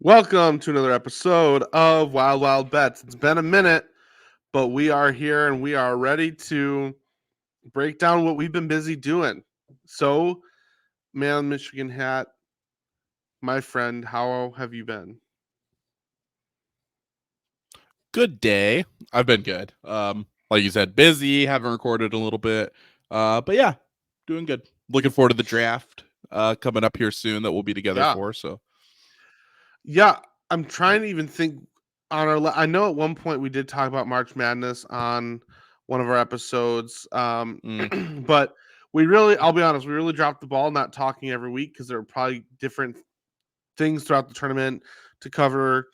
Welcome to another episode of Wild Wild Bets. It's been a minute, but we are here and we are ready to break down what we've been busy doing. So, man, Michigan hat, my friend, how have you been? Good day. I've been good. Like you said, busy, haven't recorded a little bit. But yeah, doing good. Looking forward to the draft coming up here soon that we'll be together for. So Yeah, I'm trying to even think on I know at one point we did talk about March Madness on one of our episodes. But I'll be honest, we really dropped the ball not talking every week because there were probably different things throughout the tournament to cover,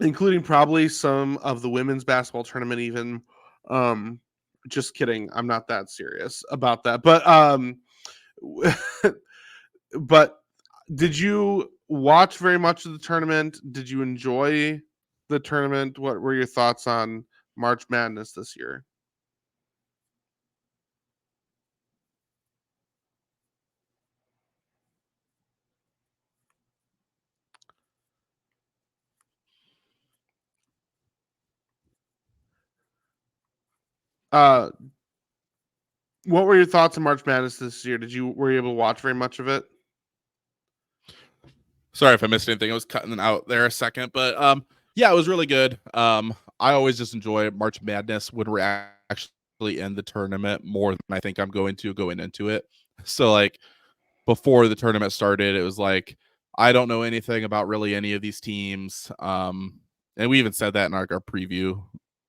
including probably some of the women's basketball tournament even. Just kidding, I'm not that serious about that. But did you watch very much of the tournament? Did you enjoy the tournament? What were your thoughts on March Madness this year? What were your thoughts on March Madness this year? Were you able to watch very much of it? Sorry if I missed anything. I was cutting out there a second, but yeah, it was really good. I always just enjoy March Madness when we're actually in the tournament more than I think I'm going to going into it. So like before the tournament started, it was like I don't know anything about really any of these teams. And we even said that in our preview,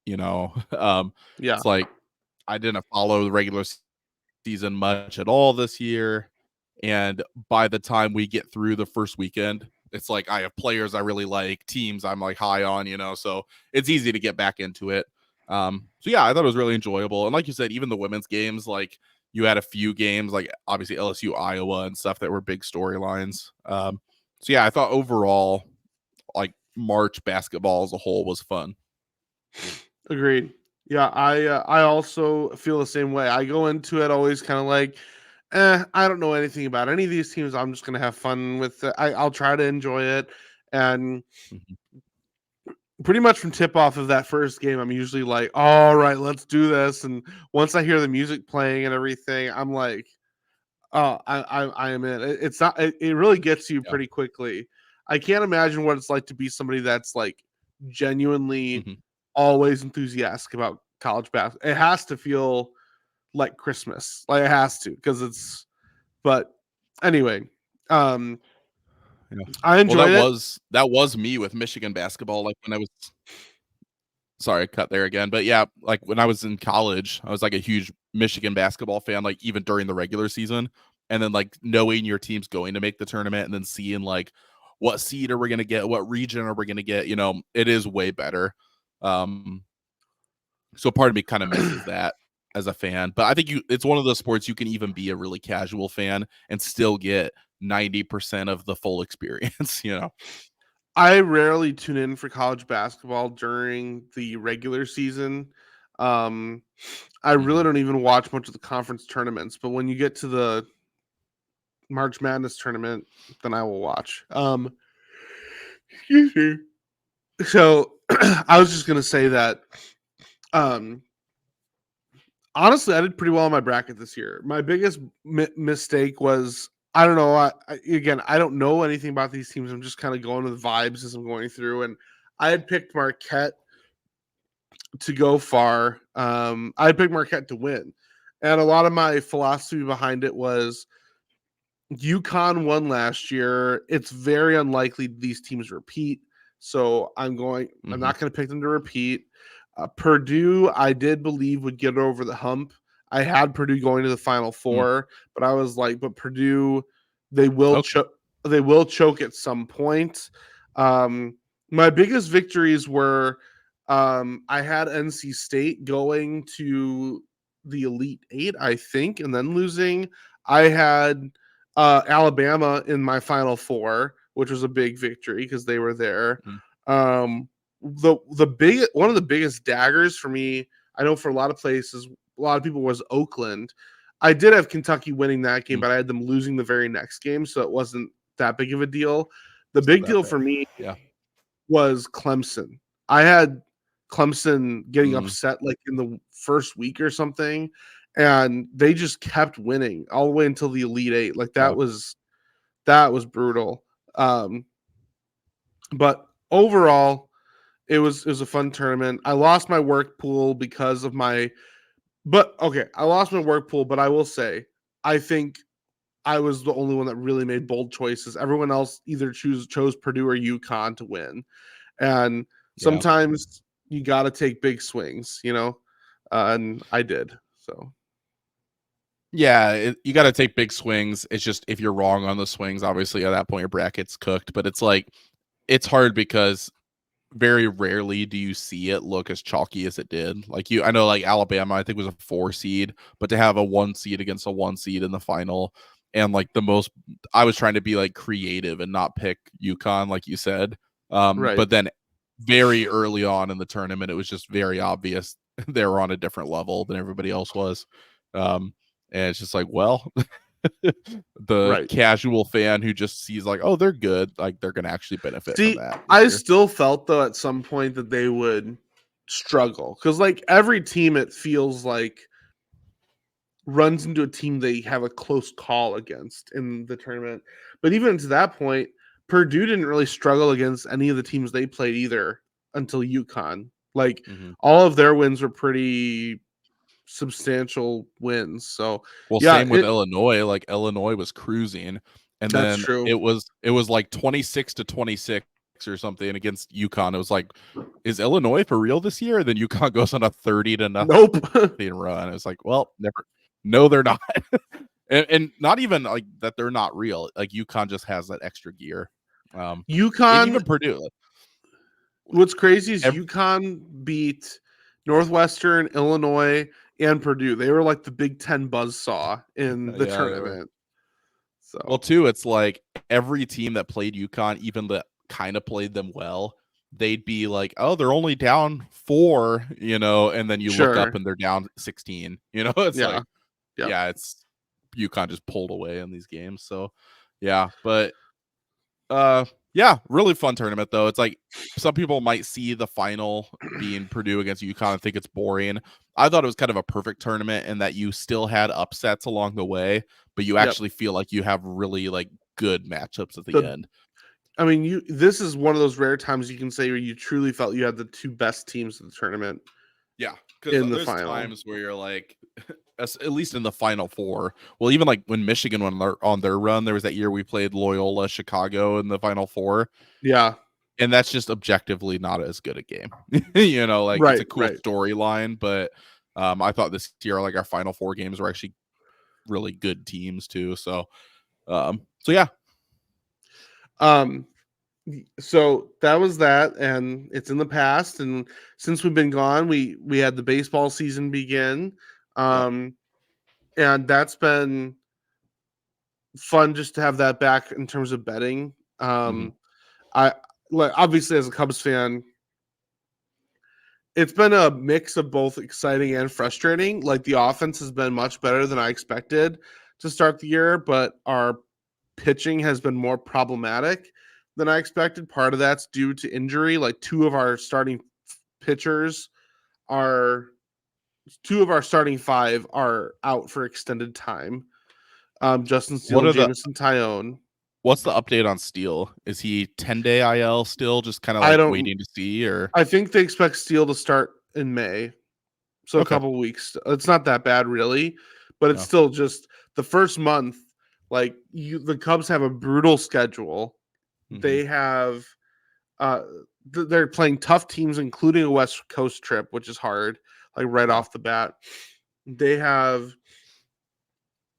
Yeah. It's like I didn't follow the regular season much at all this year. And by the time we get through the first weekend, it's like I have players I really like, teams I'm like high on, so it's easy to get back into it. So yeah, I thought it was really enjoyable. And like you said, even the women's games, like you had a few games, like obviously LSU, Iowa, and stuff that were big storylines. So yeah, I thought overall, like March basketball as a whole was fun. Agreed. Yeah, I also feel the same way. I go into it always kind of like, I don't know anything about any of these teams. I'm just gonna have fun with it. I'll try to enjoy it, and pretty much from tip off of that first game, I'm usually like, all right, let's do this. And once I hear the music playing and everything, I'm like, oh, I am in. It's not. It really gets you pretty quickly. I can't imagine what it's like to be somebody that's like genuinely always enthusiastic about college basketball. It has to feel like Christmas. Like it has to, because it's. But anyway, I enjoyed that was me with Michigan basketball. Like when I was sorry, cut there again. But yeah, like when I was in college, I was like a huge Michigan basketball fan, like even during the regular season. And then like knowing your team's going to make the tournament and then seeing like what seed are we gonna get, what region are we gonna get, it is way better. So part of me kind of misses that as a fan. But I think it's one of those sports you can even be a really casual fan and still get 90% of the full experience, I rarely tune in for college basketball during the regular season. I really don't even watch much of the conference tournaments, but when you get to the March Madness tournament, then I will watch. Excuse me. So I was just gonna say that honestly, I did pretty well in my bracket this year. My biggest mistake was I don't know. Again, I don't know anything about these teams. I'm just kind of going with vibes as I'm going through, and I had picked Marquette to go far. I had picked Marquette to win, and a lot of my philosophy behind it was UConn won last year. It's very unlikely these teams repeat, so I'm not going to pick them to repeat. Purdue, I did believe would get over the hump. I had Purdue going to the Final Four, but I was like, but Purdue, they will they will choke at some point. My biggest victories were I had NC State going to the Elite Eight, I think, and then losing. I had Alabama in my Final Four, which was a big victory because they were there. The big one of the biggest daggers for me, I know for a lot of places, a lot of people, was Oakland. I did have Kentucky winning that game, but I had them losing the very next game, so it wasn't that big of a deal. The big deal for me was Clemson. I had Clemson getting upset like in the first week or something, and they just kept winning all the way until the Elite Eight. Like that was brutal. But overall, it was a fun tournament. I lost my work pool because of my I lost my work pool, but I will say I think I was the only one that really made bold choices. Everyone else either chose Purdue or UConn to win. And sometimes you got to take big swings, and I did. So, yeah, you got to take big swings. It's just if you're wrong on the swings, obviously at that point your bracket's cooked. But it's like it's hard because very rarely do you see it look as chalky as it did. Like I know like Alabama, I think was a 4 seed, but to have a 1 seed against a 1 seed in the final, and like I was trying to be like creative and not pick UConn, like you said. right. But then very early on in the tournament, it was just very obvious they were on a different level than everybody else was. And it's just like, well, the casual fan who just sees like, oh, they're good, like they're gonna actually benefit from that. I still felt though at some point that they would struggle because like every team, it feels like, runs into a team they have a close call against in the tournament. But even to that point, Purdue didn't really struggle against any of the teams they played either until UConn. Like all of their wins were pretty substantial wins. So same with Illinois. Like Illinois was cruising, and then true. it was like 26-26 or something against UConn. It was like, is Illinois for real this year? And then UConn goes on a 30-0 run. It was like, well, never. No, they're not. and not even like that they're not real. Like UConn just has that extra gear. UConn, even Purdue. What's crazy is UConn beat Northwestern, Illinois, and Purdue. They were like the Big Ten buzzsaw in the tournament. So, well, too, it's like every team that played UConn, even that kind of played them well, they'd be like, oh, they're only down 4, and then you look up and they're down 16. It's like, it's UConn just pulled away in these games. So, yeah, but really fun tournament though. It's like some people might see the final being Purdue against UConn and think it's boring. I thought it was kind of a perfect tournament in that you still had upsets along the way, but you actually feel like you have really like good matchups at the end. I mean, this is one of those rare times you can say where you truly felt you had the 2 best teams in the tournament. Yeah, because there's times where you're like, at least in the Final Four. Well, even like when Michigan went on their run, there was that year we played Loyola Chicago in the Final Four. Yeah. And that's just objectively not as good a game. It's a cool storyline, but I thought this year, like our Final Four games were actually really good teams too. So yeah. So that was that, and it's in the past. And since we've been gone, we had the baseball season begin. And that's been fun just to have that back in terms of betting. I obviously, as a Cubs fan, it's been a mix of both exciting and frustrating. Like the offense has been much better than I expected to start the year, but our pitching has been more problematic than I expected. Part of that's due to injury. Like two of our starting 5 are out for extended time. Justin Steele and Jameson Tyone. What's the update on Steele? Is he 10-day IL still, just kind of like waiting to see? Or I think they expect Steele to start in May, so a couple weeks. It's not that bad, really, but it's still just the first month. Like the Cubs have a brutal schedule. They have, they're playing tough teams, including a West Coast trip, which is hard. Like right off the bat, they have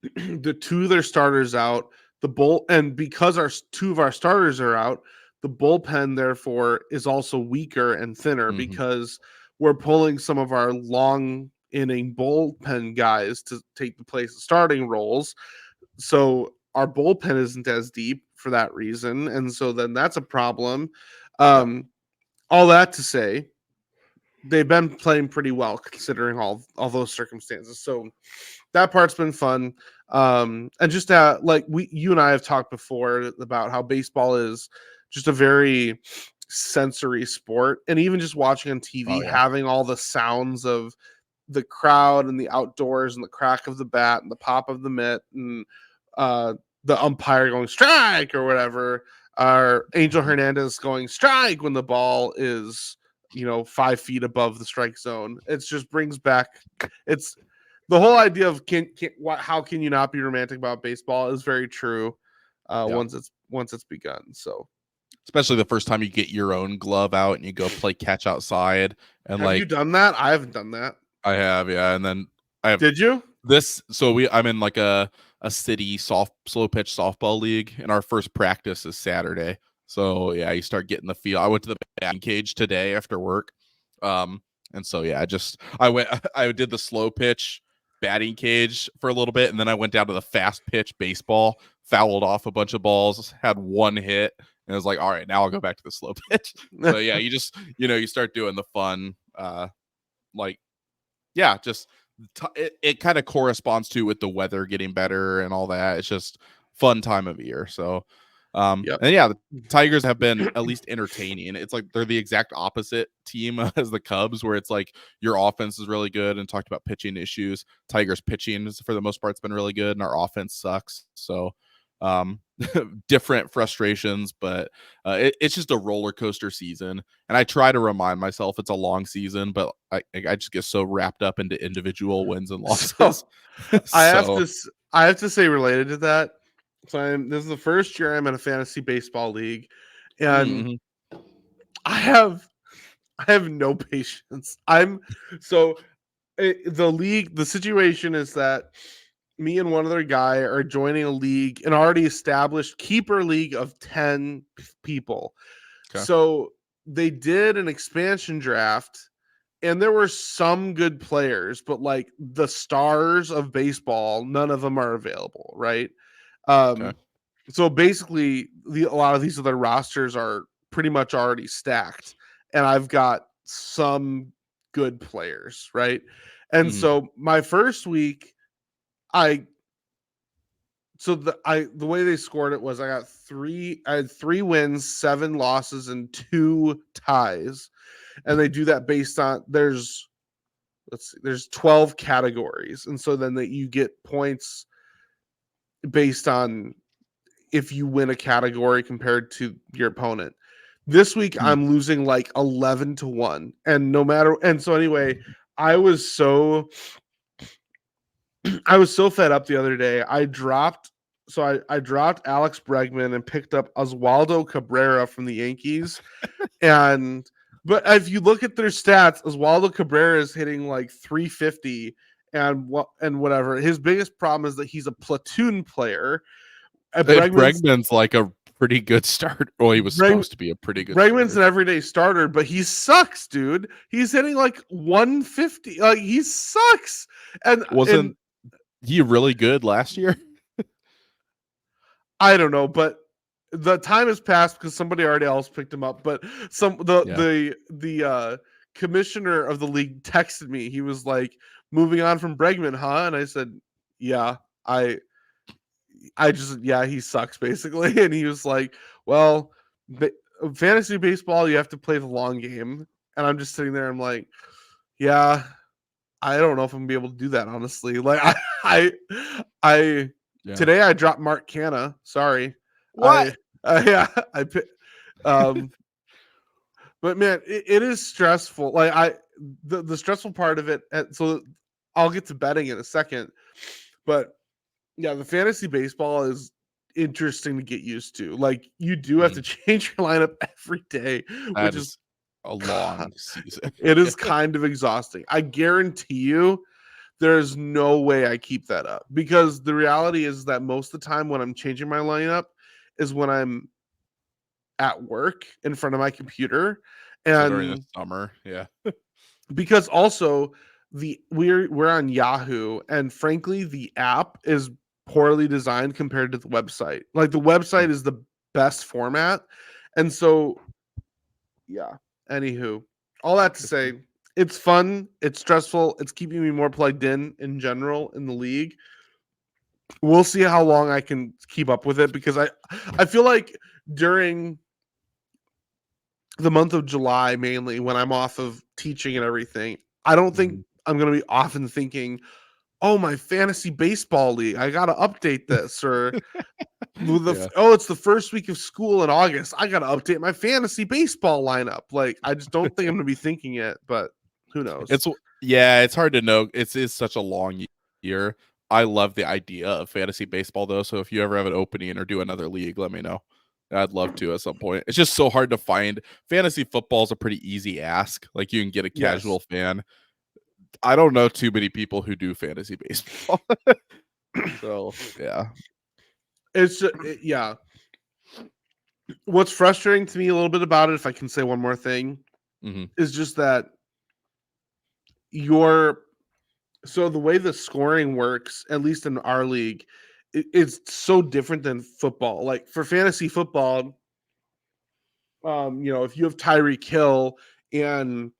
the two of their starters out, and because two of our starters are out, the bullpen therefore is also weaker and thinner Mhm. because we're pulling some of our long inning bullpen guys to take the place of starting roles. So our bullpen isn't as deep for that reason, and so then that's a problem. Yep. All that to say, they've been playing pretty well considering all those circumstances. So that part's been fun. And just like you and I have talked before about how baseball is just a very sensory sport, and even just watching on Oh, TV, yeah. having all the sounds of the crowd and the outdoors and the crack of the bat and the pop of the mitt and the umpire going strike or whatever, or Angel Mhm. Hernandez going strike when the ball is 5 feet above the strike zone. It just brings back it's the whole idea of how can you not be romantic about baseball is very true Yeah. once it's begun. So Especially the first time you get your own glove out and you go play catch outside. And have you like, done that? I haven't done that. I have, yeah. And then I have Did you? this. So I'm in like a city slow pitch softball league, and our first practice is Saturday. So yeah, you start getting the feel. I went to the batting cage today after work. And so yeah, I did the slow pitch batting cage for a little bit, and then I went down to the fast pitch baseball, fouled off a bunch of balls, had one hit, and I was like, all right, now I'll go back to the slow pitch. So yeah, you just you start doing the fun, like yeah, just it kind of corresponds to with the weather getting better and all that. It's just fun time of year. So Yep. and yeah, the Tigers have been at least entertaining. It's like they're the exact opposite team as the Cubs, where it's like your offense is really good, and talked about pitching issues. Tigers pitching for the most part has been really good, and our offense sucks. So um different frustrations, but it's just a roller coaster season. And I try to remind myself it's a long season, but I just get so wrapped up into individual wins and So losses. I have So to I have to say related to that. So this is the first year I'm in a fantasy baseball league, and mhm. I have I have no patience. I'm so the situation is that me and one other guy are joining a league, an already established keeper league of 10 people. Okay. So they did an expansion draft, and there were some good players, but like the stars of baseball, none of them are available, right? Okay. So basically, a lot of these other rosters are pretty much already stacked, and I've got some good players, right? And Mhm. so my first week, I the way they scored it was I had 3 wins, 7 losses, and 2 ties, and they do that based on there's 12 categories, and so then that you get points based on if you win a category compared to your opponent. This week Mhm. I'm losing like 11-1, and no matter and so anyway, I was so I was so fed up the other day. I dropped Alex Bregman and picked up Oswaldo Cabrera from the Yankees. And but if you look at their stats, Oswaldo Cabrera is hitting like 350 and whatever. His biggest problem is that he's a platoon player. Bregman's like a pretty good start. Well, he was Breg, supposed to be a pretty good Bregman's starter. an everyday starter, but he sucks, dude. He's hitting like 150. Like he sucks. And Wasn't he really good last year? I don't know, but the time has passed because somebody already else picked him up. But some Yeah. the commissioner of the league texted me. He was like, "Moving on from Bregman, huh?" And I said, "Yeah, I just yeah, he sucks basically." And he was like, "Well, fantasy baseball, you have to play the long game." And I'm just sitting there. I'm like, "Yeah, I don't know if I'm gonna be able to do that, honestly." Like I, I Yeah. today I dropped Mark Canna. Sorry, What? I, yeah, um, but man, it is stressful. Like the stressful part of it. So I'll get to betting in a second, but yeah, the fantasy baseball is interesting to get used to. Like you do have to Mhm. change your lineup every day, That which is is a long season. it is kind of exhausting. I guarantee you there's no way I keep that up, because the reality is that most of the time when I'm changing my lineup is when I'm at work in front of my computer. So during the And summer, yeah. because also we're on Yahoo, and frankly the app is poorly designed compared to the website. Like the website is the best format. And so yeah, anywho, all that to say, it's fun, it's stressful, it's keeping me more plugged in general in the league. We'll see how long I can keep up with it, because I feel like during the month of July, mainly when I'm off of teaching and everything, I don't think Mhm. I'm going to be often thinking, oh, my fantasy baseball league, I got to update this. Or Yeah. it's the first week of school in August, I got to update my fantasy baseball lineup. Like, I just don't think I'm going to be thinking it, but who knows? It's hard to know. It's such a long year. I love the idea of fantasy baseball though. So if you ever have an opening or do another league, let me know. I'd love to at some point. It's just so hard to find. Fantasy football is a pretty easy ask. Like you can get a Yes. casual fan. I don't know too many people who do fantasy baseball. So yeah. Yeah. What's frustrating to me a little bit about it, if I can say one more thing, Hmm. is just that your so the way the scoring works, at least in our league, it's so different than football. Like for fantasy football, if you have Tyreek Hill and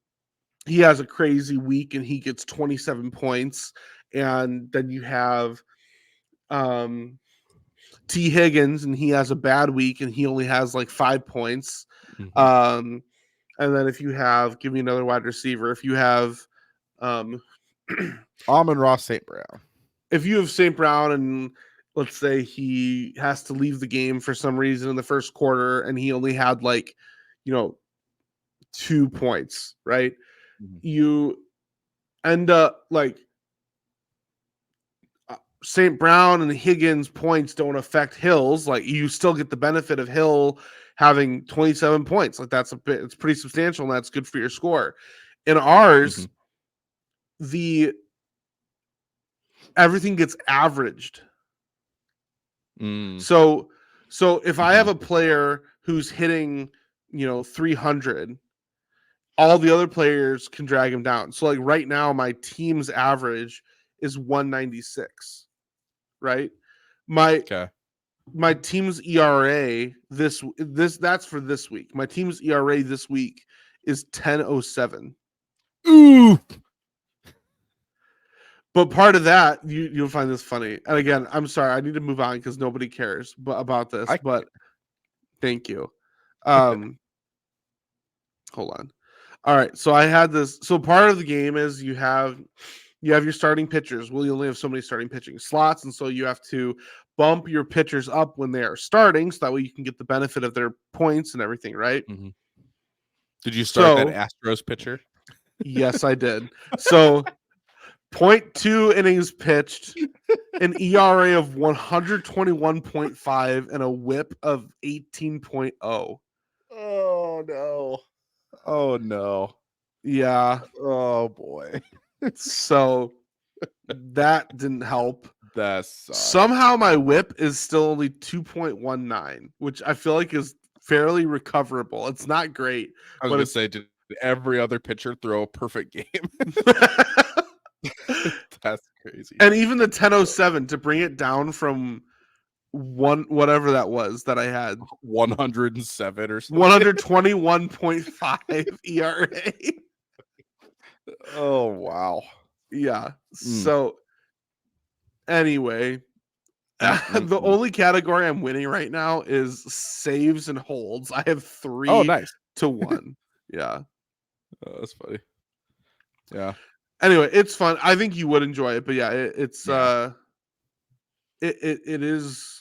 he has a crazy week and he gets 27 points, and then you have um, T. Higgins and he has a bad week and he only has like 5 points. Hmm. Um, and then if you have, give me another wide receiver, if you have, um, Amon-Ra St. Brown. if you have St. Brown and let's say he has to leave the game for some reason in the first quarter and he only had like, you know, 2 points, right? Mhm. You end up like St. Brown and Higgins points don't affect Hill's. Like you still get the benefit of Hill having 27 points. Like it's pretty substantial and that's good for your score. In ours, Mhm. the everything gets averaged. Mm. So if I have Mhm. a player who's hitting, 300, all the other players can drag him down. So like right now my team's average is 196, right? My Okay. my team's ERA that's for this week. My team's ERA this week is 10.07. Ooh. But part of that, you'll find this funny. And again, I'm sorry, I need to move on because nobody cares about this. I But thank you. Um, hold on. All right, so I had this. So part of the game is you have your starting pitchers. Well, you only have so many starting pitching slots, and so you have to bump your pitchers up when they are starting, so that way you can get the benefit of their points and everything, right? Mhm. Did you start that So Astros pitcher? yes, I did. So point 2 innings pitched, an ERA of 121.5, and a WHIP of 18.0. Oh no. Oh no. Yeah, Oh boy. so that didn't help. That sucks. Somehow my whip is still only 2.19, which I feel like is fairly recoverable. It's not great, I was but gonna it's say, did every other pitcher throw a perfect game? That's crazy. and even the 10.07 to bring it down from one whatever that was that I had 107 or something. 121.5 ERA. Oh wow. Yeah. Mm. So anyway, the Mm. only category I'm winning right now is saves and holds. I have Oh, 3 nice. to 1. Yeah. Oh, that's funny. Yeah. Anyway, it's fun. I think you would enjoy it, but yeah, Yeah. it is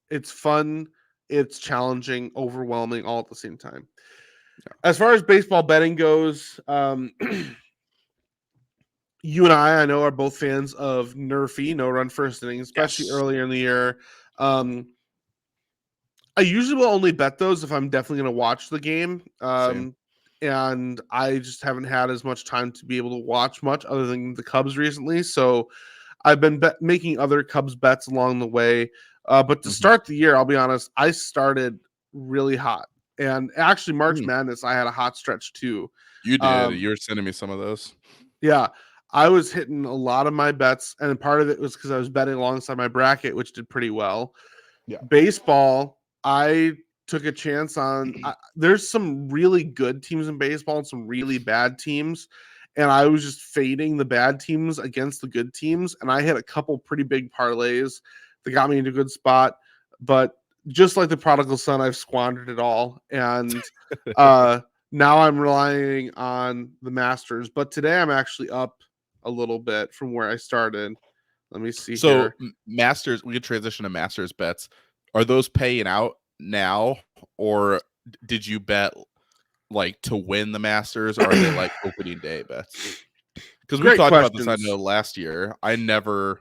it's fun, it's challenging, overwhelming all at the same time. As far as baseball betting goes, you and I know, are both fans of Nerfy, no run first inning, especially Yes. earlier in the year. Um, I usually will only bet those if I'm definitely going to watch the game. Same. and I just haven't had as much time to be able to watch much other than the Cubs recently. So I've been making other Cubs bets along the way. But to Mhm. start the year, I'll be honest, I started really hot. And actually, March Mm. Madness, I had a hot stretch too. You did. Um, You were sending me some of those. yeah, I was hitting a lot of my bets, and part of it was because I was betting alongside my bracket, which did pretty well. Yeah. Baseball, I took a chance on. There's some really good teams in baseball and some really bad teams, and I was just fading the bad teams against the good teams, and I hit a couple pretty big parlays that got me into a good spot. But just like the prodigal son, I've squandered it all, and uh, now I'm relying on the Masters. But today I'm actually up a little bit from where I started. Let me see So here. Masters, we could transition to Masters bets. Are those paying out now, or did you bet like to win the Masters, or are they like opening day bets? Because we've Great talked about this. I questions. know last year I never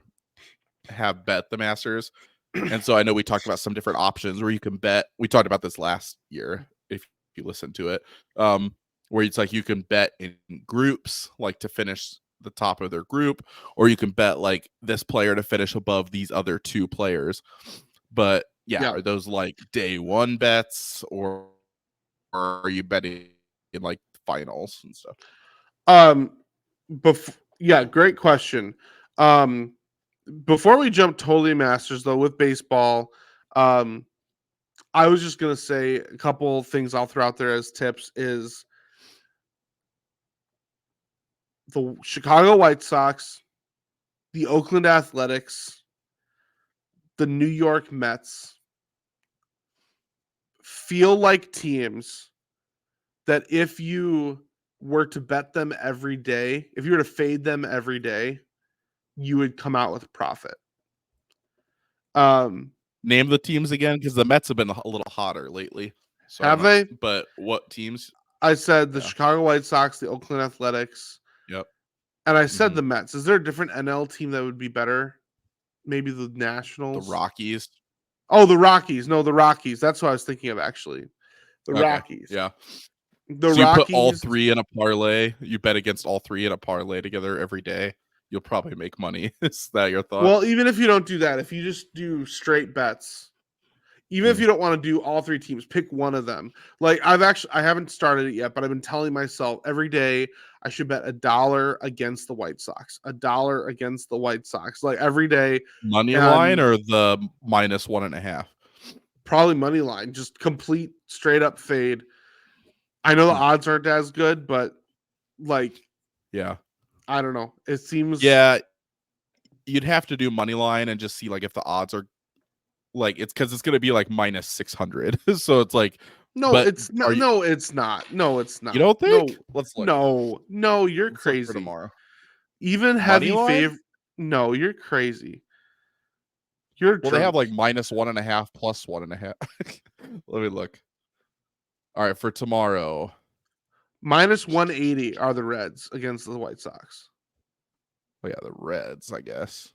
have bet the Masters, and so I know we talked about some different options where you can bet. We talked about this last year if you listen to it, where it's like you can bet in groups, like to finish the top of their group, or you can bet like this player to finish above these other two players. But yeah, Yeah. are those like day one bets, or are you betting in like finals and stuff? Um, yeah, great question. Um, before we jump totally Masters though, with baseball, um, I was just gonna say a couple things I'll throw out there as tips is the Chicago White Sox, the Oakland Athletics, the New York Mets feel like teams that if you were to bet them every day, if you were to fade them every day, you would come out with a profit. Um, Name the teams again, because the Mets have been a little hotter lately. So I don't have know, they? but what teams? I said the Yeah. Chicago White Sox, the Oakland Athletics, Yep. and I said Mhm. the Mets. Is there a different NL team that would be better? Maybe the The Nationals. Rockies. Oh, the Rockies. No, the Rockies. That's what I was thinking of actually. The Okay. Rockies. Yeah. The So you put all Rockies. three in a parlay. You bet against all three in a parlay together every day. You'll probably make money. Is that your thought? Well, even if you don't do that, if you just do straight bets, even if Mm. you don't want to do all three teams, pick one of them. Like I haven't started it yet, but I've been telling myself every day I should bet $1 against the White Sox, $1 against the White Sox, like every day, Money line and or the -1.5? probably money line, just complete straight up fade. I know the Hmm. odds aren't as good, but like Yeah. I don't know. It seems Yeah. You'd have to do money line and just see like if the odds are like it's because it's gonna be like -600. So it's like, no, but it's are not. you No, it's not. No, it's you not. don't think? No, Let's look. no, you're Let's look for crazy. tomorrow. Even Money heavy line? favor. No, you're crazy. You're Well, they have drunk. like -1.5, +1.5. Let me look. All right, for tomorrow. Minus 180 are the Reds against the White Sox. Oh yeah, the Reds, I guess.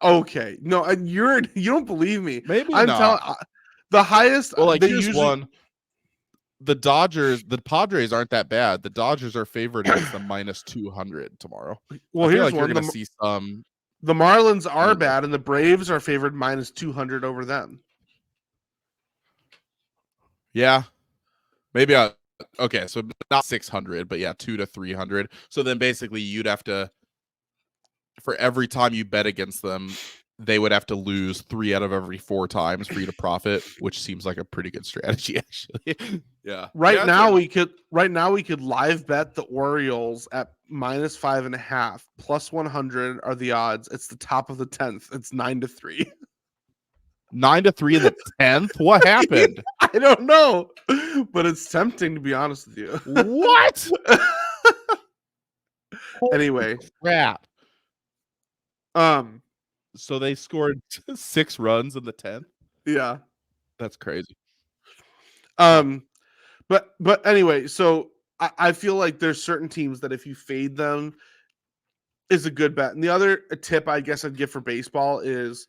Okay, no, and you don't believe me. Maybe I'm telling not. the highest Well, like they here's usually. one. The Dodgers, the Padres aren't that bad. The Dodgers are favored against them -200 tomorrow. I Well, feel here's like you're one. gonna see some The Marlins are either. bad, and the Braves are favored minus 200 over them. Yeah, maybe okay, so not 600, but yeah, 2 to 300. So then basically you'd have to, for every time you bet against them, they would have to lose 3 out of every 4 times for you to profit, which seems like a pretty good strategy actually. Yeah. Right Yeah, it's a, now, we could live bet the Orioles at minus 5.5, plus 100 are the odds. It's the top of the 10th. It's 9-3. 9 to 3 in the 10th. What happened? I don't know, but it's tempting to be honest with you. What? Anyway, Crap. um, So they scored 6 runs in the 10th. yeah, That's crazy. Huh. um, but anyway, so I feel like there's certain teams that if you fade them is a good bet. And the other tip I guess I'd give for baseball is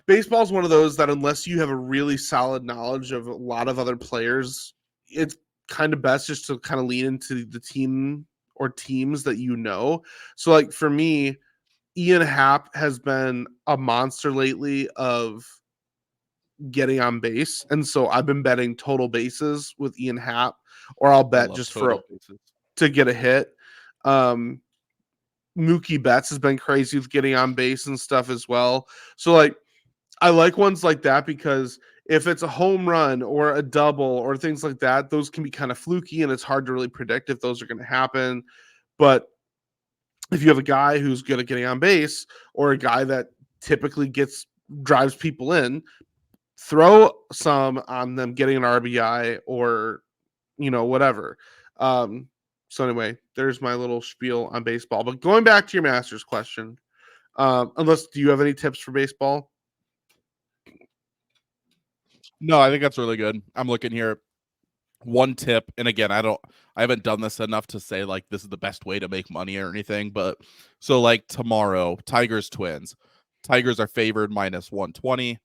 baseball is one of those that unless you have a really solid knowledge of a lot of other players, it's kind of best just to kind of lean into the team or teams that you know. So like for me, Ian Happ has been a monster lately of getting on base. And so I've been betting total bases with Ian Happ, or I'll I bet love just for total bases. to get a hit. Mookie Betts has been crazy with getting on base and stuff as well. So like I like ones like that because if it's a home run or a double or things like that, those can be kind of fluky and it's hard to really predict if those are going to happen. But if you have a guy who's good at getting on base or a guy that typically drives people in, throw some on them getting an RBI or whatever. Um, so anyway, there's my little spiel on baseball. But going back to your Masters question, unless do you have any tips for baseball? No, I think that's really good. I'm looking here. One tip, and again, I haven't done this enough to say like this is the best way to make money or anything, but so like tomorrow, Tigers Twins. Tigers are favored minus 120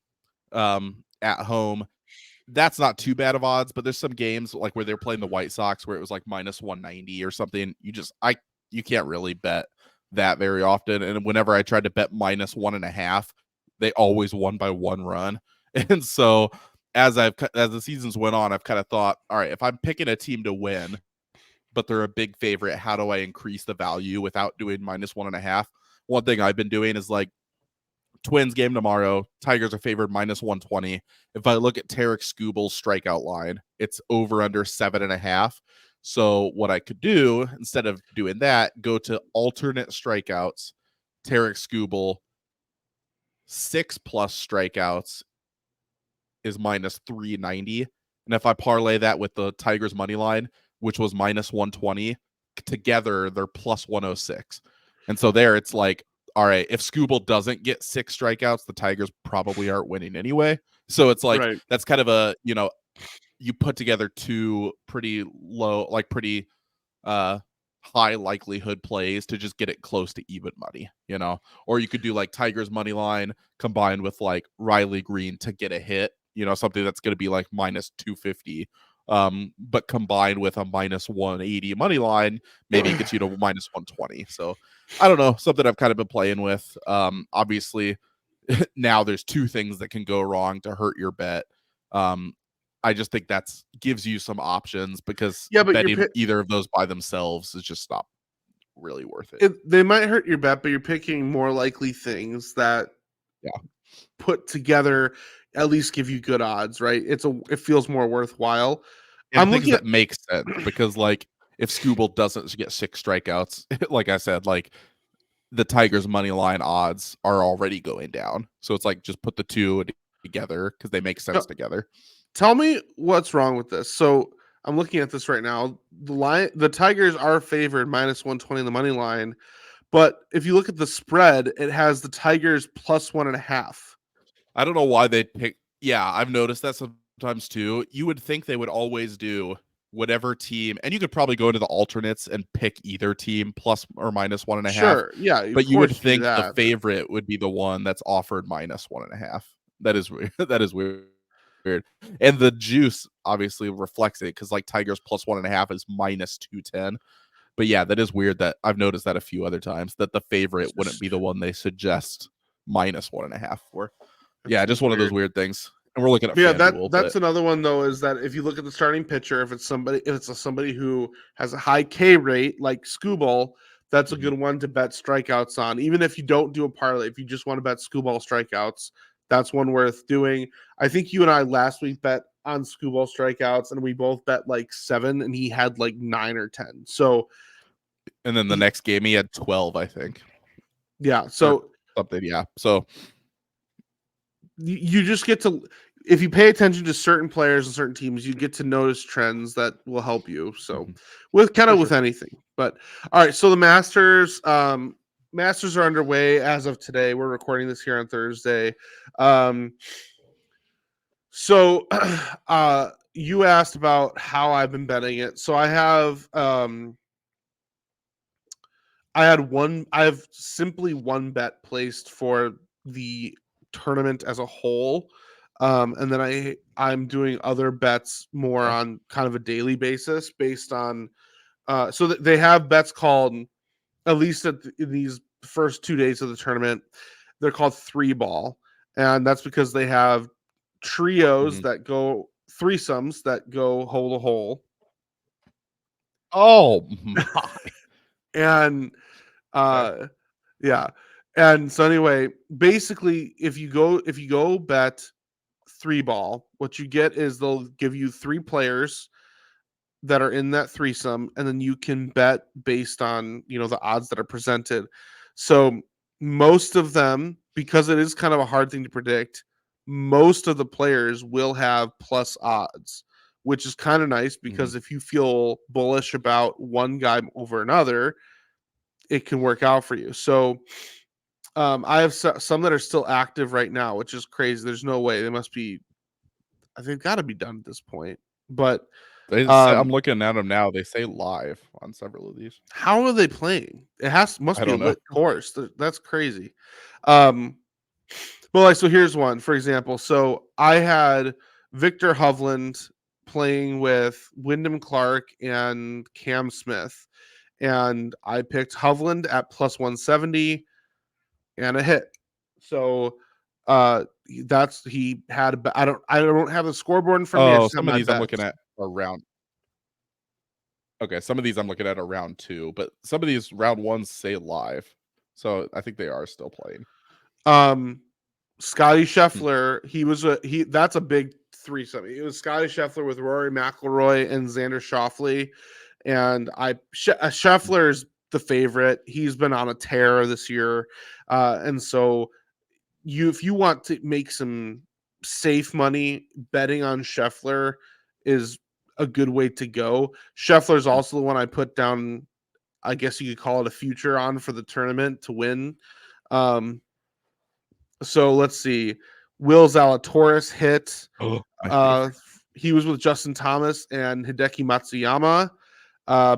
at home. That's not too bad of odds, but there's some games like where they're playing the White Sox where it was like minus 190 or something. You can't really bet that very often. And whenever I tried to bet minus 1.5, they always won by 1 run. And so as the seasons went on, I've kind of thought, all right, if I'm picking a team to win, but they're a big favorite, how do I increase the value without doing minus 1.5? One thing I've been doing is like Twins game tomorrow. Tigers are favored minus 120. If I look at Tarek Skubal's strikeout line, it's over under 7.5. So what I could do instead of doing that, go to alternate strikeouts. Tarek Skubal 6+ strikeouts is minus 390. And if I parlay that with the Tigers money line, which was minus 120, together they're plus 106. And so there it's like, all right, if Skubal doesn't get 6 strikeouts, the Tigers probably aren't winning anyway. So it's like Right. that's kind of a, you put together two pretty low, like pretty high likelihood plays to just get it close to even money, or you could do like Tigers money line combined with like Riley Green to get a hit, something that's going to be like minus 250, but combined with a minus 180 money line, maybe it gets you to minus 120. So I don't know, something I've kind of been playing with. Obviously now there's two things that can go wrong to hurt your bet. I just think that's gives you some options because Yeah, but betting either of those by themselves is just not really worth it. they might hurt your bet, but you're picking more likely things that put together at least give you good odds, right? It feels more worthwhile. And things that make sense because like if Skubal doesn't get 6 strikeouts, like I said, like the Tigers money line odds are already going down. So it's like just put the two together because they make sense together. Tell me what's wrong with this. So I'm looking at this right now. The Tigers are favored minus 120 in the money line, but if you look at the spread, it has the Tigers plus 1.5. I don't know why they pick. Yeah, I've noticed that sometimes too. You would think they would always do whatever team, and you could probably go into the alternates and pick either team plus or minus 1.5. Sure, yeah, but you would think the favorite would be the one that's offered minus 1.5. That is weird. That is weird. And the juice obviously reflects it because like Tigers plus 1.5 is minus 210. But yeah, that is weird that I've noticed that a few other times that the favorite wouldn't be the one they suggest minus 1.5 for. Yeah, just one of those weird things. And we're looking at that's another one though, is that if you look at the starting pitcher, if it's somebody who has a high K rate like Skubal, that's a good one to bet strikeouts on. Even if you don't do a parlay, if you just want to bet Skubal strikeouts, that's one worth doing. I think you and I last week bet on Skubal strikeouts, and we both bet like 7, and he had like 9 or 10. So, and then the next game he had 12, I think. Yeah, so something, yeah. So you just get to, if you pay attention to certain players and certain teams, you get to notice trends that will help you. So with anything. But all right, so the Masters are underway as of today. We're recording this here on Thursday. So you asked about how I've been betting it. So I have I have simply one bet placed for the tournament as a whole. And then I'm doing other bets more Okay. on kind of a daily basis based on so that they have bets called, at least in these first 2 days of the tournament, they're called three ball, and that's because they have trios Mhm. that go threesomes that go hole to hole, Oh my. and Okay. uh yeah, and so anyway, basically, if you go bet three ball, what you get is they'll give you three players that are in that threesome, and then you can bet based on the odds that are presented. So most of them, because it is kind of a hard thing to predict, most of the players will have plus odds, which is kind of nice Mhm. because if you feel bullish about one guy over another, it can work out for you. So I have some that are still active right now, which is crazy. There's no way they must be. They've got to be done at this point. But They say I'm um, looking at them now. They say live on several of these. how are they playing? It must I be a don't know. lit course. That's crazy. Um, well, like, so here's one, for example. So I had Victor Hovland playing with Wyndham Clark and Cam Smith, and I picked Hovland at plus 170 and a hit. So that's he had. I don't have the scoreboard in front of me. I Oh, just have some of my these I'm looking bets. at are round. Okay, some of these I'm looking at are round 2, but some of these round 1s say live. So I think they are still playing. Um, Scotty Hmm. Scheffler, he that's a big threesome. It was Scotty Scheffler with Rory McIlroy and Xander Schauffele, and Scheffler's the favorite. He's been on a tear this year, and so if you want to make some safe money, betting on Scheffler is a good way to go. Scheffler's Hmm. also the one I put down. I guess you could call it a future on for the tournament to win. Um, so let's see. Will Zalatoris hit. Oh, my Uh, favorite. he was with Justin Thomas and Hideki Matsuyama.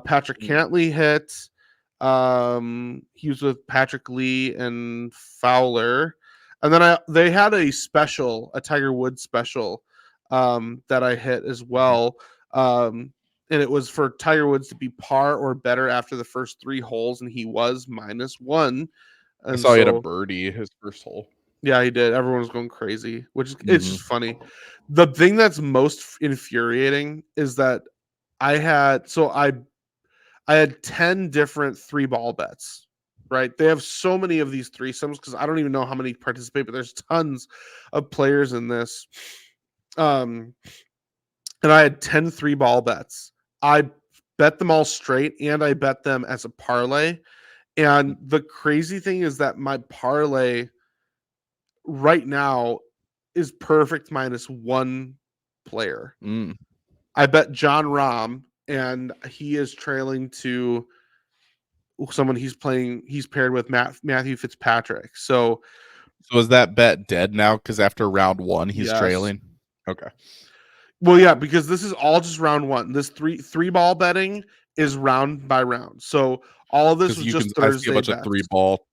Patrick Mm. Cantley hit. He was with Patrick Lee and Fowler. And then they had a Tiger Woods special that I hit as Mhm. well. And it was for Tiger Woods to be par or better after the first three holes, and he was -1. I And saw he had a so birdie his first hole. yeah, he did. Everyone was going crazy, which is it's Mhm. just funny. The thing that's most infuriating is that I had 10 different three ball bets. Right? They have so many of these threesomes because I don't even know how many participate, but there's tons of players in this. Um, and I had 10 three ball bets. I bet them all straight and I bet them as a parlay. And the crazy thing is that my parlay right now is perfect minus one player. Mm. I bet John Rahm, and he is trailing to someone he's paired with Matthew Fitzpatrick. So So is that bet dead now? Because after round 1, he's yes. trailing? Okay. Well, yeah, because this is all just round one. This three ball betting is round by round. So all of this Because was you can just I see a Thursday bunch of 3 bets. ball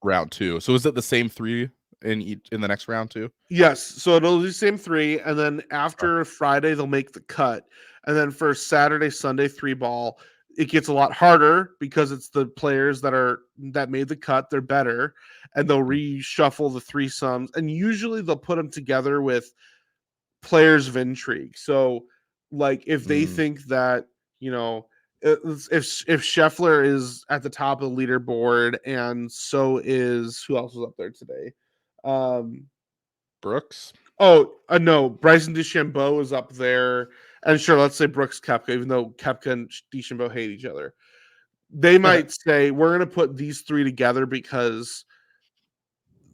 round 2. So is it the same 3 in the next round too? Yes, so it'll be the same three, and then Okay. after Friday they'll make the cut, and then for Saturday, Sunday three ball, it gets a lot harder because it's the players that made the cut. They're better, and they'll Mm. reshuffle the three sums, and usually they'll put them together with players of intrigue. So, like if they Mm. think that you know if Scheffler is at the top of the leaderboard, and so is who else was up there today? Um, Brooks? Oh, no, Bryson DeChambeau is up there, and sure, let's say Brooks Koepka, even though Koepka and DeChambeau hate each other. They might say we're going to put these three together because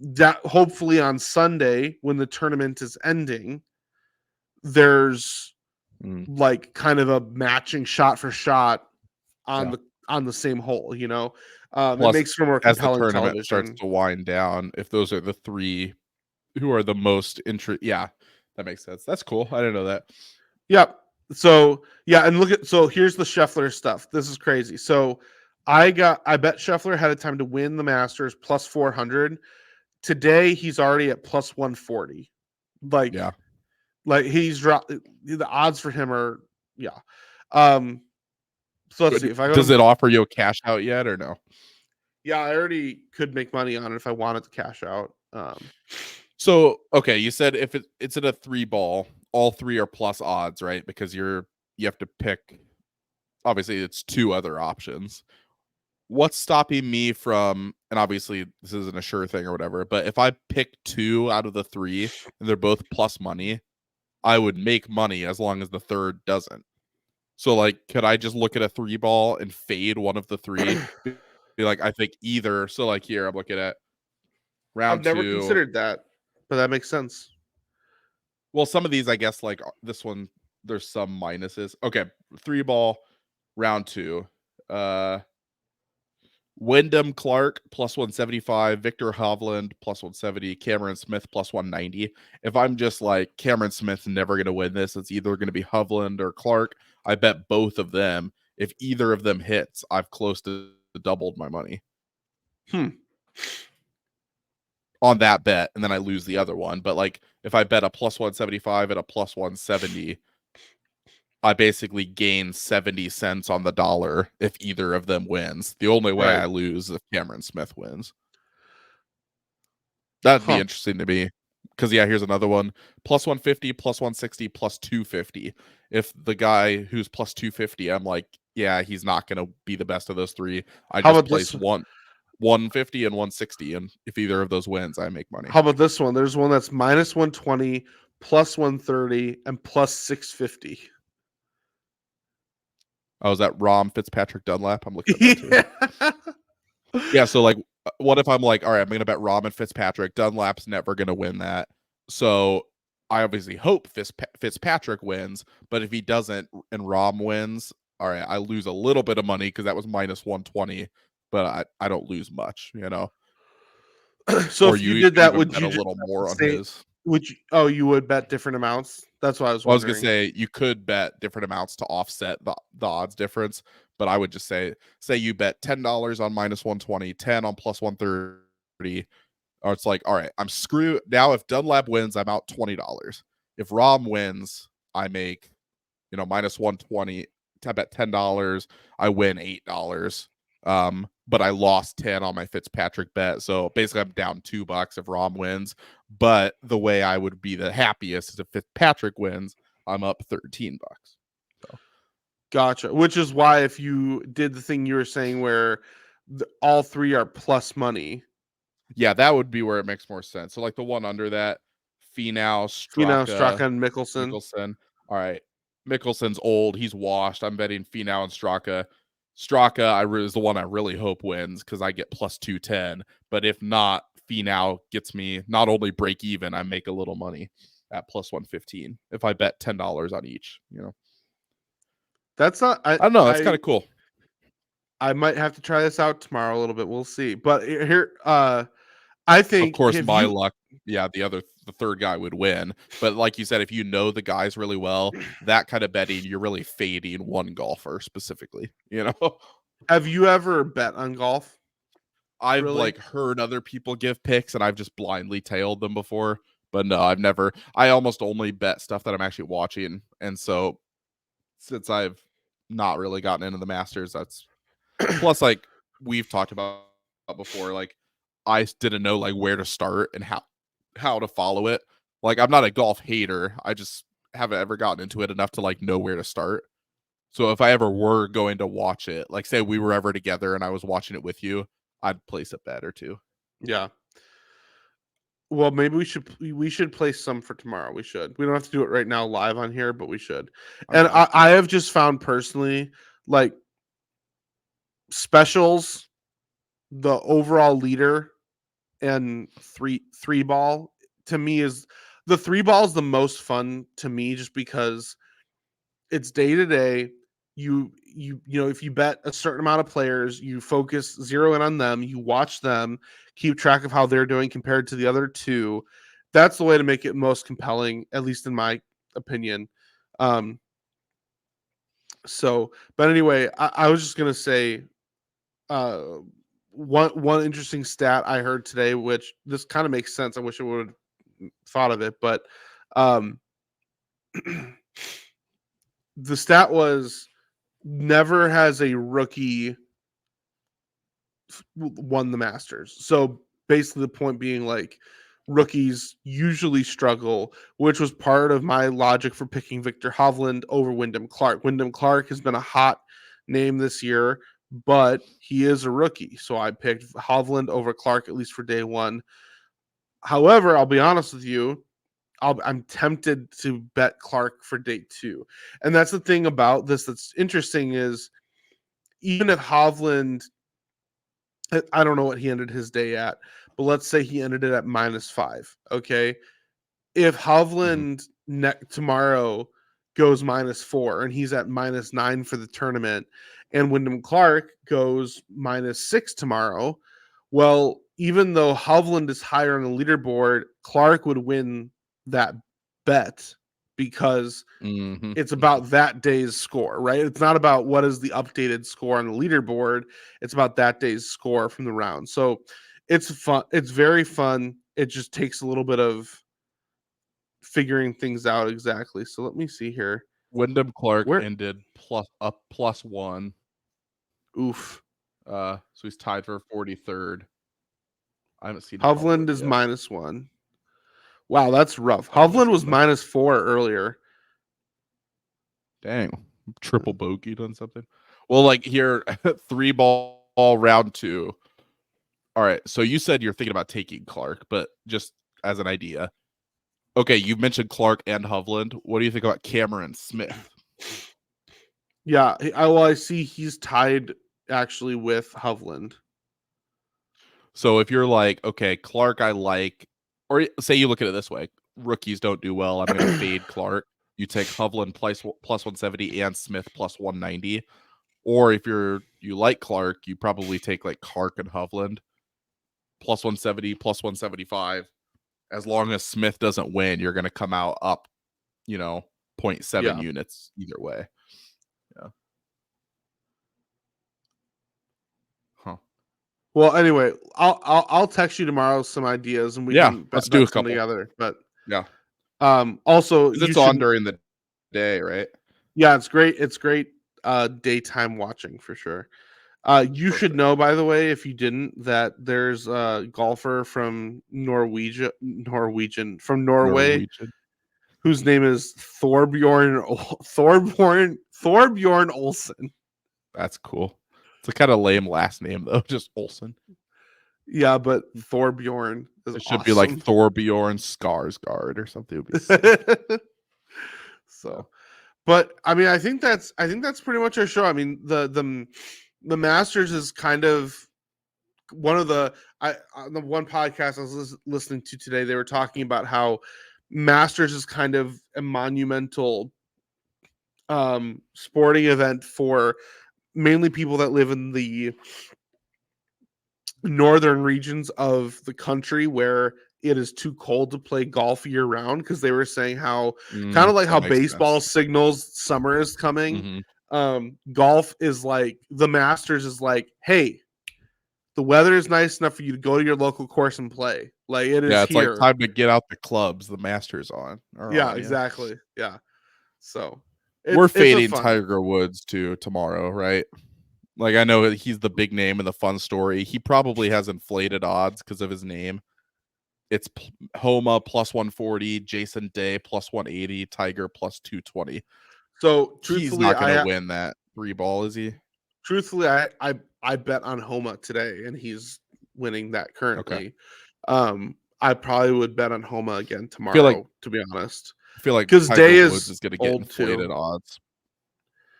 that hopefully on Sunday when the tournament is ending, there's Mm. like kind of a matching shot for shot on Yeah. the same hole. It Plus, makes for more as the compelling tournament starts television. to wind down, if those are the 3 who are the most yeah, that makes sense. That's cool. I didn't know that. Yep. So yeah, and so here's the Scheffler stuff. This is crazy. So I bet Scheffler had a time to win the Masters plus 400. Today he's already at plus 140. Like, Yeah. like he's dropped. The odds for him are Um, so let's see if I go Does to it offer you a cash out yet or no? yeah, I already could make money on it if I wanted to cash out. So, okay, you said if it's at a 3 ball, all 3 are plus odds, right? Because you have to pick, obviously it's 2 other options. What's stopping me from, and obviously this isn't a sure thing or whatever, but if I pick 2 out of the 3 and they're both plus money, I would make money as long as the third doesn't. So like, could I just look at a 3 ball and fade one of the 3? Be like, I think either. So like here, I'm looking at I've round never 2. considered that, but that makes sense. Well, some of these, I guess, like this one, there's some minuses. Okay, 3 ball, round 2. Wyndham Clark plus 175, Victor Hovland plus 170, Cameron Smith plus 190. If I'm just like Cameron Smith's never going to win this, it's either going to be Hovland or Clark. I bet both of them. If either of them hits, I've close to doubled my money on that bet, and then I lose the other one. But like if I bet a plus 175 and a plus 170, I basically gain 70 cents on the dollar if either of them wins. The only way Right. I lose is if Cameron Smith wins. That'd be Huh. interesting to me. Because yeah, here's another one. Plus 150, plus 160, plus 250. If the guy who's plus 250, I'm like, yeah, he's not gonna be the best of those 3. I How just about place this? 150 and 160, and if either of those wins, I make money. How about this one? There's one that's minus 120, plus 130, and plus 650. Oh, is that Rom Fitzpatrick Dunlap? I'm looking at that too. Yeah. Yeah, so like what if I'm like, all right, I'm gonna bet Rom and Fitzpatrick. Dunlap's never gonna win that. So I obviously hope Fitzpatrick wins, but if he doesn't and Rom wins, all right, I lose a little bit of money because that was minus 120, but I don't lose much, you know. So Or if you you did could that, even would bet you a just little more on say? his. Would you? Oh, you would bet different amounts. That's what I was Well, I was gonna wondering. say you could bet different amounts to offset the odds difference, but I would just say you bet $10 on minus 120, 10 on plus 130. Or it's like, all right, I'm screwed. Now, if Dunlap wins, I'm out $20. If Rom wins, I make, minus 120. I bet $10. I win $8. But I lost 10 on my Fitzpatrick bet. So basically, I'm down $2 if Rom wins. But the way I would be the happiest is if Fitzpatrick wins, I'm up $13. So Gotcha. Which is why if you did the thing you were saying where all 3 are plus money, yeah, that would be where it makes more sense. So like the one under that, Finau, Straka Straka, and Mickelson. Mickelson. All right. Mickelson's old. He's washed. I'm betting Finau and Straka. Straka is the one I really hope wins because I get plus 210. But if not, Finau gets me not only break even, I make a little money at plus 115 if I bet $10 on each. That's not. I don't know. That's kind of cool. I might have to try this out tomorrow a little bit. We'll see. But here, I think Of course, if my you luck, yeah, the third guy would win. But like you said, if you know the guys really well, that kind of betting, you're really fading one golfer specifically. have you ever bet on golf? I've Really? like heard other people give picks and I've just blindly tailed them before. But no, I've never. I almost only bet stuff that I'm actually watching. And so since I've not really gotten into the Masters, that's plus like we've talked about before, like I didn't know like where to start and how to follow it. Like I'm not a golf hater. I just haven't ever gotten into it enough to like know where to start. So if I ever were going to watch it, like say we were ever together and I was watching it with you, I'd place a bet or two. Yeah. Well, maybe we should place some for tomorrow. We should. We don't have to do it right now live on here, but we should. I'm And down. I have just found personally, like specials, the overall leader and three ball to me is the 3 ball is the most fun to me just because it's day to day. You know, if you bet a certain amount of players, you focus zero in on them, you watch them, keep track of how they're doing compared to the other two. That's the way to make it most compelling, at least in my opinion. um but anyway, I was just gonna say, uh one interesting stat I heard today, which this kind of makes sense. I wish I would have thought of it, but Um, the stat was never has a rookie won the Masters. So basically, the point being like rookies usually struggle, which was part of my logic for picking Victor Hovland over Wyndham Clark. Wyndham Clark has been a hot name this year, but he is a rookie. So I picked Hovland over Clark, at least for day one. However, I'll be honest with you, I'm tempted to bet Clark for day two. And that's the thing about this that's interesting is even if Hovland, I don't know what he ended his day at, but let's say he ended it at -5. Okay. If Hovland tomorrow goes -4 and he's at -9 for the tournament, and Wyndham Clark goes -6 tomorrow, well, even though Hovland is higher on the leaderboard, Clark would win that bet because Mm-hmm. it's about that day's score, right? It's not about what is the updated score on the leaderboard. It's about that day's score from the round. So it's fun. It's very fun. It just takes a little bit of figuring things out exactly. So let me see here. Wyndham Clark Where ended +1. oof. So he's tied for 43rd. I haven't seen Hovland is yet. -1. Wow, that's rough. I haven't Hovland seen was that. -4 earlier. Dang, triple bogeyed on something. Well, like here, 3-ball round 2. All right, so you said you're thinking about taking Clark, but just as an idea. Okay, you mentioned Clark and Hovland. What do you think about Cameron Smith? Yeah, I see he's tied actually with Hovland. So if you're like, okay, Clark, I like, or say you look at it this way, rookies don't do well. I'm going to fade Clark. You take Hovland plus 170 and Smith plus 190. Or if you like Clark, you probably take like Clark and Hovland plus 170, plus 175. As long as Smith doesn't win, you're going to come out up, 0.7 Yeah. units either way. Yeah. Huh. Well, anyway, I'll text you tomorrow some ideas and we Yeah, can let's bet do a some couple. together. But Yeah. also Because it's on during the day, right? yeah, it's great. It's great daytime watching for sure. You should Perfect. know, by the way, if you didn't, that there's a golfer from Norway Norwegian. whose name is Thorbjorn Olsen. That's cool. It's a kind of lame last name though, just Olsen. Yeah, but Thorbjorn is It should be like awesome. Thorbjorn Skarsgård or something. It would be sick. So, but I mean, I think that's pretty much our show. I mean, the Masters is kind of one of the on the one podcast I was listening to today. They were talking about how Masters is kind of a monumental sporting event for mainly people that live in the northern regions of the country where it is too cold to play golf year round, because they were saying how kind of like That how makes baseball sense. signals summer is coming. Mhm. Golf is like the Masters is like, hey, the weather is nice enough for you to go to your local course and play. Like it is Yeah, it's like here. time to get out the clubs. The Masters are Yeah, on you. exactly. Yeah. So We're it's a fading fun. Tiger Woods too tomorrow, right? Like I know he's the big name in the fun story. He probably has inflated odds because of his name. It's Homa plus 140, Jason Day plus 180, Tiger plus 220. So He's not going to win that 3-ball, is he? truthfully, I bet on Homa today, and he's winning that currently. Okay. I probably would bet on Homa again I feel like tomorrow, to be honest, because because Day Tiger Woods is is going to get old inflated too. odds.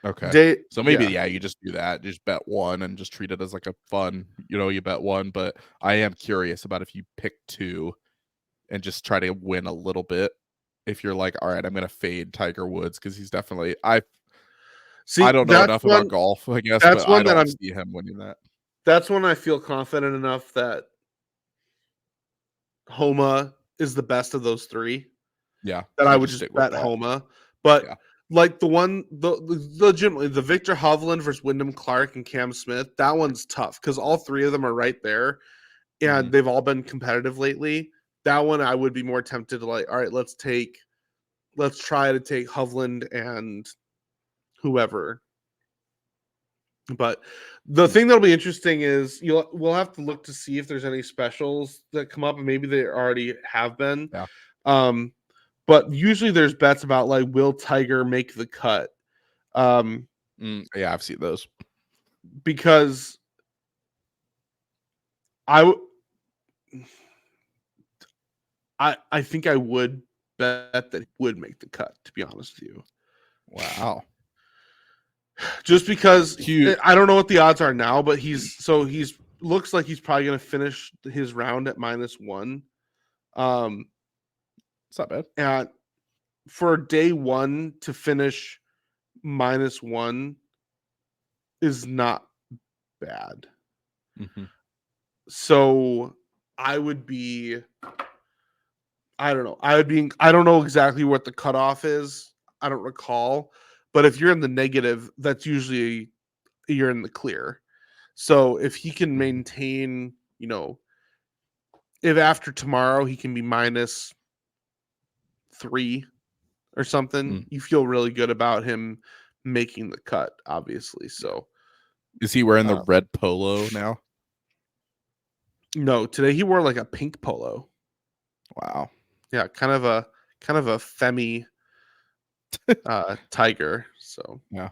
Okay. Day, So maybe, yeah. you just do that. Just bet one and just treat it as like a fun, you bet one. But I am curious about if you pick 2 and just try to win a little bit. If you're like, all right, I'm going to fade Tiger Woods because he's definitely, See, I don't know enough about golf, I guess, that's but I one that don't see him winning that. That's when I feel confident enough that Homa is the best of those 3. Yeah. That So I you would just just stick with bet that. Homa. But Yeah. like the legitimately the Victor Hovland versus Wyndham Clark and Cam Smith, that one's tough because all 3 of them are right there, and they've all been competitive lately. That one I would be more tempted to like, all right, let's take let's try to take Hovland and whoever. But the thing that'll be interesting is we'll have to look to see if there's any specials that come up, and maybe they already have been. Yeah. But usually there's bets about like, will Tiger make the cut? Yeah, I've seen those. Because I think I would bet that he would make the cut, to be honest with you. Wow. Just because Huge. I don't know what the odds are now, but he's looks like he's probably going to finish his round at -1. It's not bad. And for day one to finish -1 is not bad. Mm-hmm. So I would be, I don't know. I don't know exactly what the cutoff is. I don't recall. But if you're in the negative, that's usually you're in the clear. So if he can maintain, if after tomorrow he can be -3 or something, you feel really good about him making the cut, obviously. So is he wearing the red polo now? No, today he wore like a pink polo. Wow. Yeah, kind of a femi Tiger. So yeah,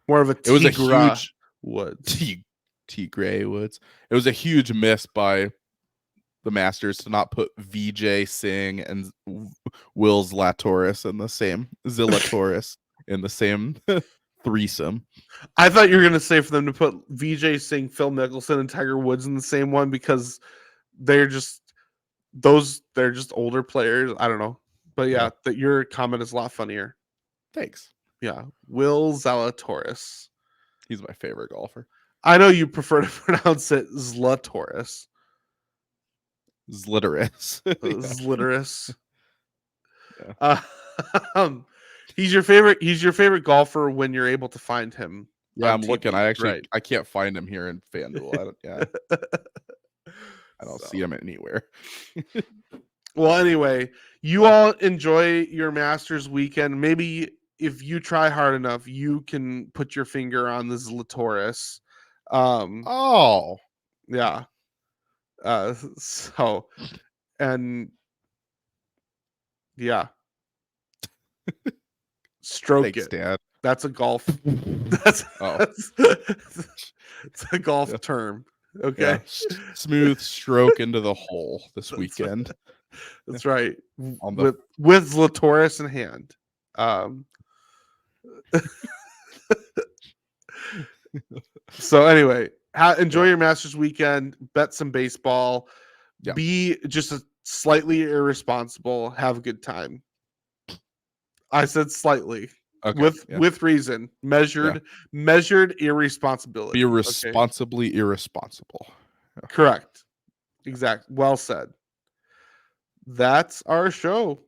more of a it was a Tigra huge Woods. Tigray Woods. It was a huge miss by the Masters to not put VJ Singh and Will Zalatoris in the same in the same threesome. I thought you were gonna say for them to put VJ Singh, Phil Mickelson, and Tiger Woods in the same one because they're just older players. I don't know. But yeah, that your comment is a lot funnier. Thanks. Yeah. Will Zalatoris. He's my favorite golfer. I know you prefer to pronounce it Zlatoris. Zlitoris. Zlitoris. Yeah. He's your favorite golfer when you're able to find him. Yeah, I'm looking. I can't find him here in FanDuel. I don't see him anywhere. Well, anyway, you all enjoy your Masters weekend. Maybe if you try hard enough, you can put your finger on the Zlatoris. Yeah. So, and yeah. Stroke Thanks, it. Dad. That's a golf. That's it's a golf term. Okay. Yeah. Smooth stroke into the hole this weekend. That's right. With Zlatoris in hand. So anyway, enjoy your Masters weekend. Bet some baseball. Yeah. Be just slightly irresponsible. Have a good time. I said slightly. Okay, with reason. Measured irresponsibility. Be responsibly irresponsible. Yeah. Correct. Exact. Well said. That's our show.